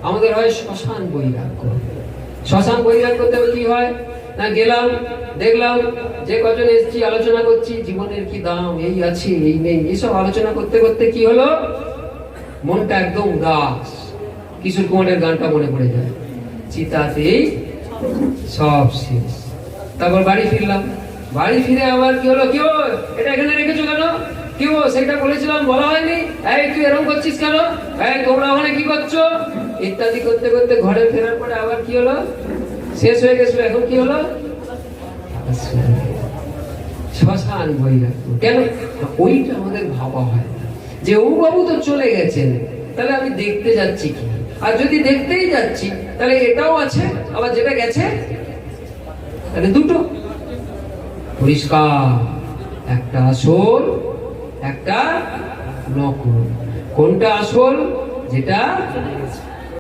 আমাদের হয় শ্মশান বৈরাগ্য। শ্মশান বৈরাগ্যতে কি হয় না, গেলাম দেখলাম যে কজন এসেছি, আলোচনা করছি জীবনের কি দাম, এই আছে এই নেই, এইসব আলোচনা করতে করতে কি হলো, মনটা একদম উদাস। কিশোর কুমারের গানটা মনে পড়ে যায়, চিতাতেই সব শেষ। তারপর বাড়ি ফিরলাম, বাড়ি ফিরে আবার কি হলো, কেউ এটা এখানে রেখেছো কেন, কেউ সেটা বলেছিলাম বলা হয়নি, এই তুই এরকম করছিস কেন, এই তোমরা ওখানে কি করছো, ইত্যাদি করতে করতে ঘরে ফেরার পরে আবার কি হলো, শেষ হয়ে গেছিল। এখন কি হলো, শ্মশান বৈরাগ্য। কেন, ওইটা আমাদের ভাবা হয় না যে ও বাবু তো চলে গেছেন, তাহলে আমি দেখতে যাচ্ছি কি, আর যদি দেখতেই যাচ্ছি তাহলে এটাও আছে, আবার যেটা গেছে, তাহলে দুটো পরিষ্কার, একটা আসল একটা নকল। কোনটা আসল, যেটা